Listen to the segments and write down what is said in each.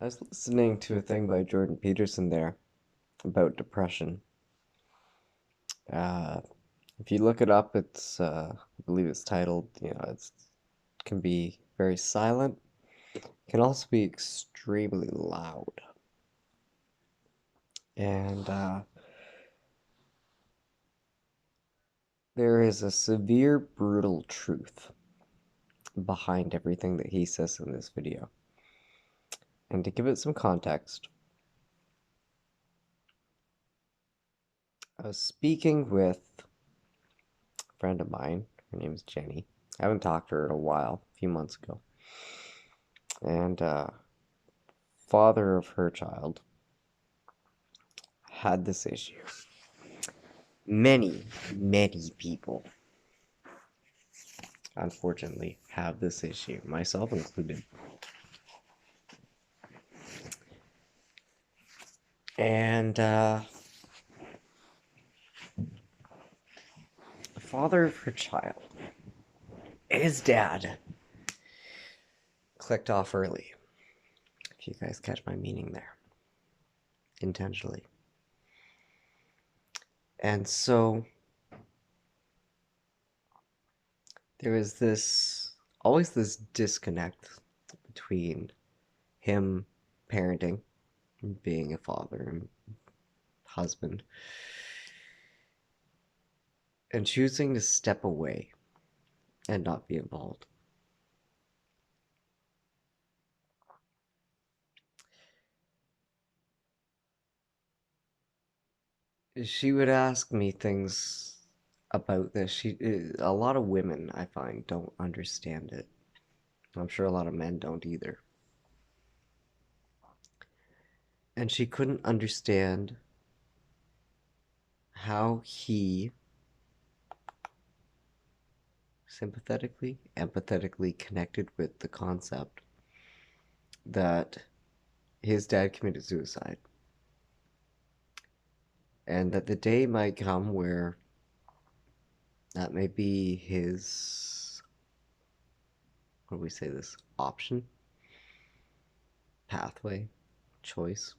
I was listening to a thing by Jordan Peterson there about depression. Uh, if you look it up, I believe it's titled, it can be very silent, can also be extremely loud. And there is a severe, brutal truth behind everything that he says in this video. And to give it some context, I was speaking with a friend of mine. Her name is Jenny. I haven't talked to her in a while, a few months ago. And father of her child had this issue. Many people, unfortunately, have this issue, myself included. And the father of her child, his dad, clicked off early. If you guys catch my meaning there, intentionally. And so there was always this disconnect between him parenting, being a father and husband, and choosing to step away and not be involved. She would ask me things about this. A lot of women, I find, don't understand it. I'm sure a lot of men don't either. And she couldn't understand how he sympathetically, empathetically connected with the concept that his dad committed suicide. And that the day might come where that may be his, what do we say this, option, pathway, choice.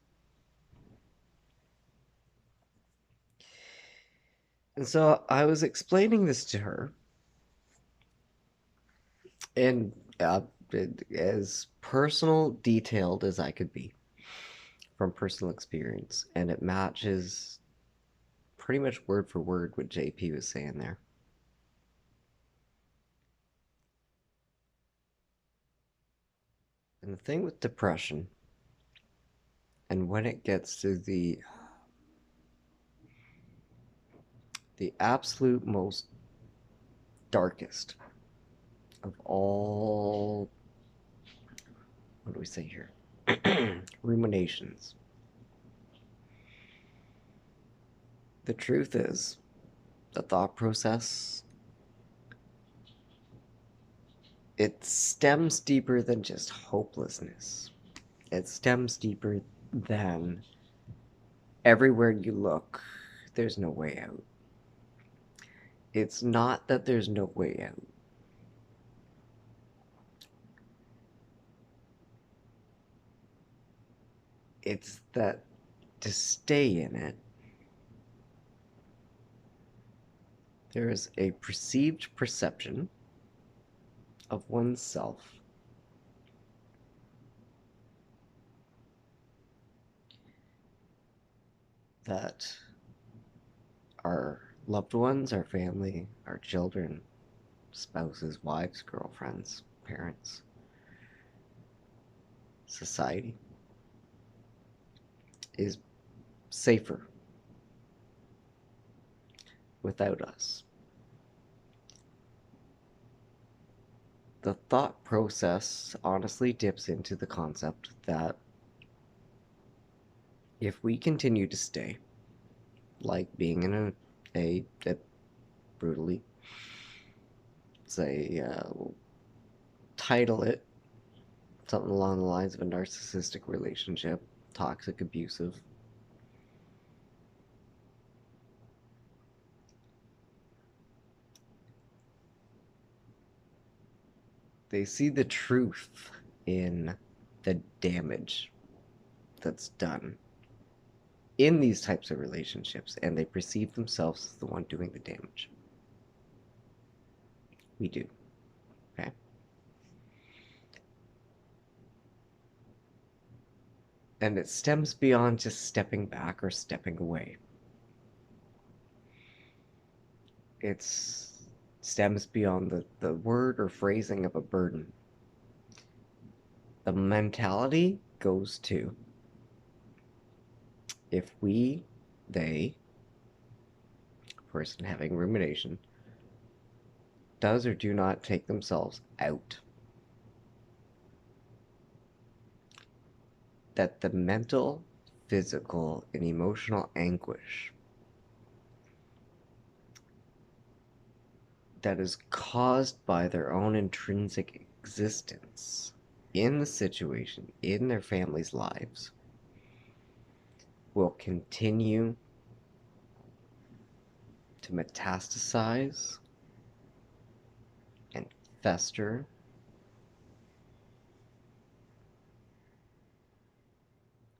And so I was explaining this to her, and as personal, detailed as I could be from personal experience, and it matches pretty much word for word what JP was saying there. And the thing with depression, and when it gets to the absolute most darkest of all, what do we say here? Ruminations. The truth is, the thought process, it stems deeper than just hopelessness. It stems deeper than everywhere you look, there's no way out. It's not that there's no way out. It's that to stay in it, there is a perceived perception of oneself that our loved ones, our family, our children, spouses, wives, girlfriends, parents, society is safer without us. The thought process honestly dips into the concept that if we continue to stay, like being in a brutally, say, we'll title it something along the lines of a narcissistic relationship, toxic, abusive. They see the truth in the damage that's done in these types of relationships, and they perceive themselves as the one doing the damage. We do. Okay? And it stems beyond just stepping back or stepping away. It stems beyond the word or phrasing of a burden. The mentality goes to, if we, they, person having rumination, does or do not take themselves out, that the mental, physical, and emotional anguish that is caused by their own intrinsic existence in the situation, in their families' lives, will continue to metastasize and fester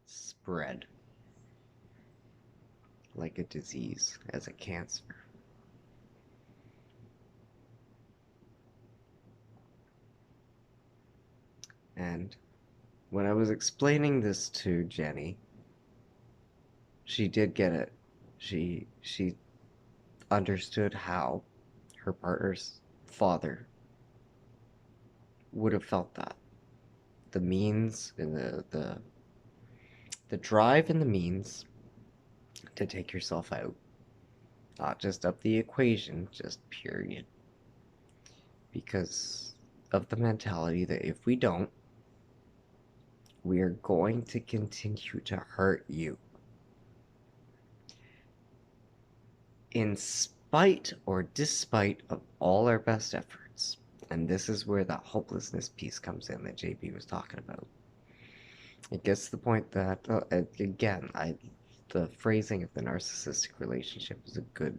spread like a disease, as a cancer. And when I was explaining this to Jenny, she did get it. She understood how her partner's father would have felt that. The means and the drive and the means to take yourself out. Not just of the equation, just period. Because of the mentality that if we don't, we are going to continue to hurt you. In spite or despite of all our best efforts. And this is where that hopelessness piece comes in that JB was talking about. It gets to the point that, again, the phrasing of the narcissistic relationship is a good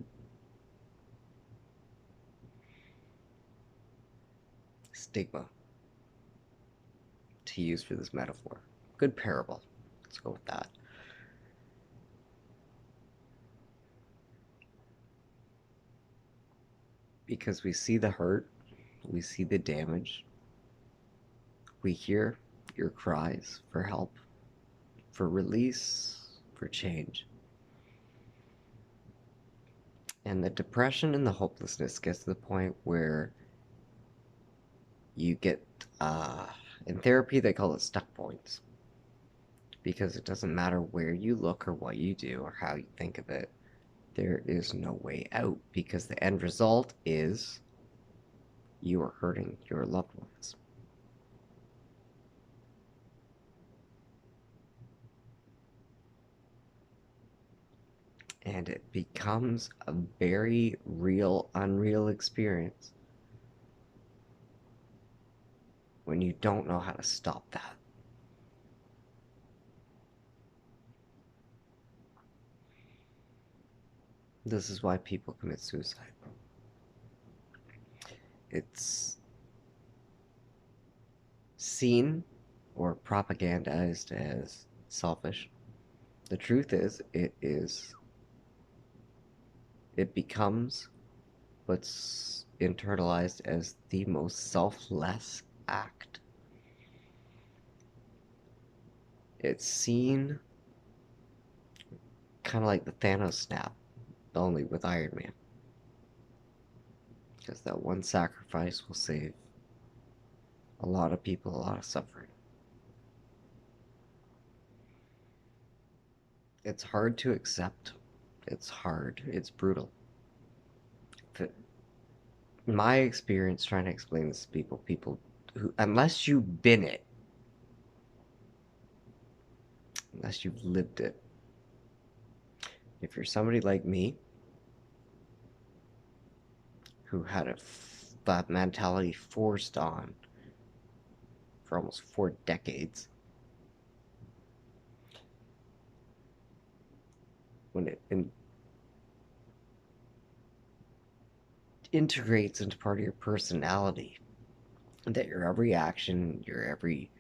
stigma to use for this metaphor. Good parable. Let's go with that. Because we see the hurt, we see the damage, we hear your cries for help, for release, for change. And the depression and the hopelessness gets to the point where you get, in therapy they call it stuck points. Because it doesn't matter where you look or what you do or how you think of it, there is no way out, because the end result is you are hurting your loved ones. And it becomes a very real, unreal experience when you don't know how to stop that. This is why people commit suicide. It's seen or propagandized as selfish. The truth is, it becomes what's internalized as the most selfless act. It's seen kind of like the Thanos snap, only with Iron Man. Because that one sacrifice will save a lot of people, a lot of suffering. It's hard to accept. It's hard. It's brutal. My experience trying to explain this to people who, unless you've been it, unless you've lived it, if you're somebody like me, who had that mentality forced on for almost 4 decades, when it integrates into part of your personality, that your every action, your every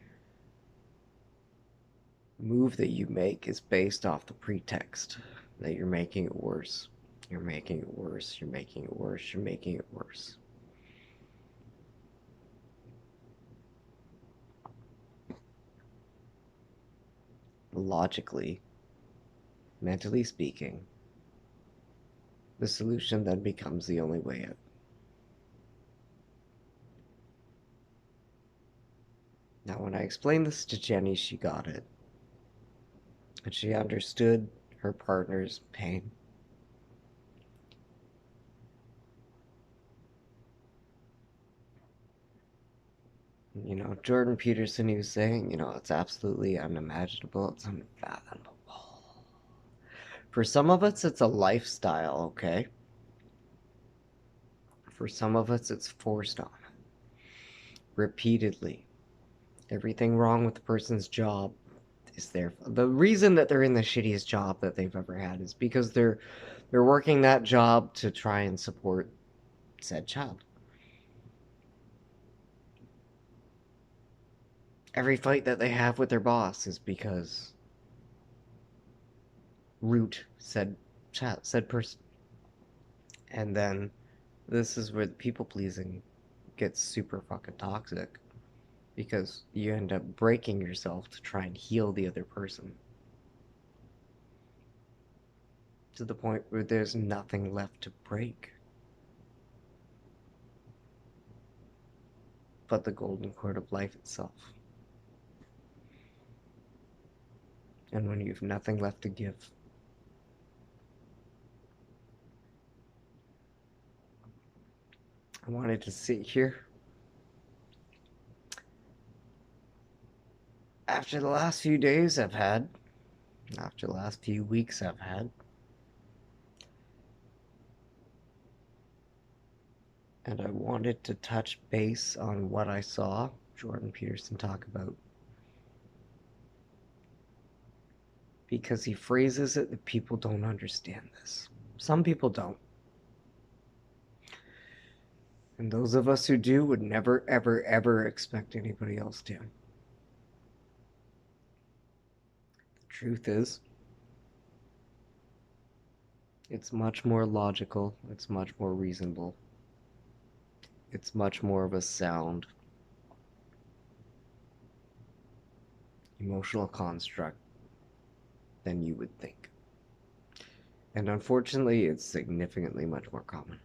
move that you make is based off the pretext that you're making it worse. You're making it worse. You're making it worse. You're making it worse. Logically, mentally speaking, the solution then becomes the only way out. Now, when I explained this to Jenny, she got it. And she understood her partner's pain. You know, Jordan Peterson, he was saying, you know, it's absolutely unimaginable, it's unfathomable. For some of us, it's a lifestyle, okay? For some of us, it's forced on repeatedly. Everything wrong with the person's job is there. The reason that they're in the shittiest job that they've ever had is because they're working that job to try and support said child. Every fight that they have with their boss is because root said person. And then this is where the people pleasing gets super fucking toxic because you end up breaking yourself to try and heal the other person to the point where there's nothing left to break but the golden cord of life itself. And when you've nothing left to give, I wanted to sit here after the last few days I've had, after the last few weeks I've had, and I wanted to touch base on what I saw Jordan Peterson talk about. Because he phrases it that people don't understand this. Some people don't. And those of us who do would never, ever, ever expect anybody else to. The truth is, it's much more logical, it's much more reasonable, it's much more of a sound, emotional construct than you would think. And unfortunately, it's significantly much more common.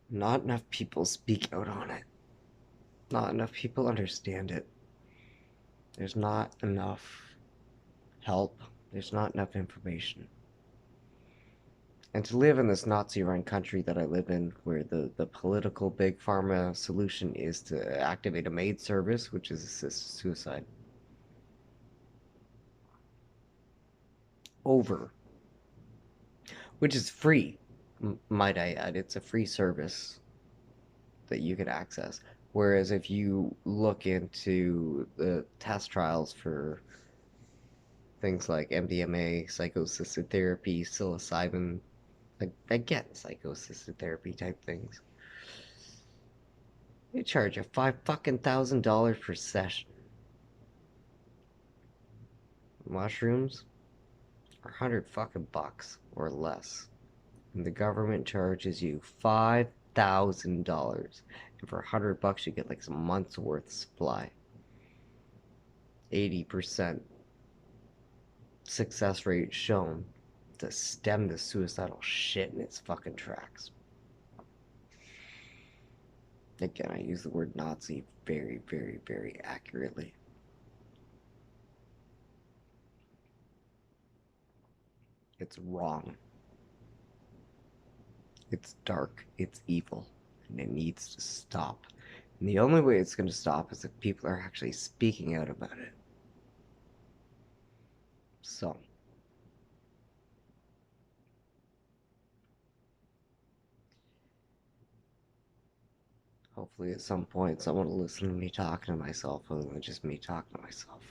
Not enough people speak out on it. Not enough people understand it. There's not enough help. There's not enough information. And to live in this Nazi-run country that I live in, where the political big pharma solution is to activate a maid service, which is assisted suicide. Over. Which is free, might I add. It's a free service that you can access. Whereas if you look into the test trials for things like MDMA, psycho-assisted therapy, psilocybin, again, psycho-assisted therapy type things, they charge you $5,000 per session. Mushrooms are 100 fucking bucks or less, and the government charges you $5,000, and for 100 bucks you get like some months worth of supply. 80% success rate shown to stem the suicidal shit in its fucking tracks. Again, I use the word Nazi very, very, very accurately. It's wrong. It's dark. It's evil. And it needs to stop. And the only way it's going to stop is if people are actually speaking out about it. So, hopefully at some point someone will listen to me talking to myself other than just me talking to myself.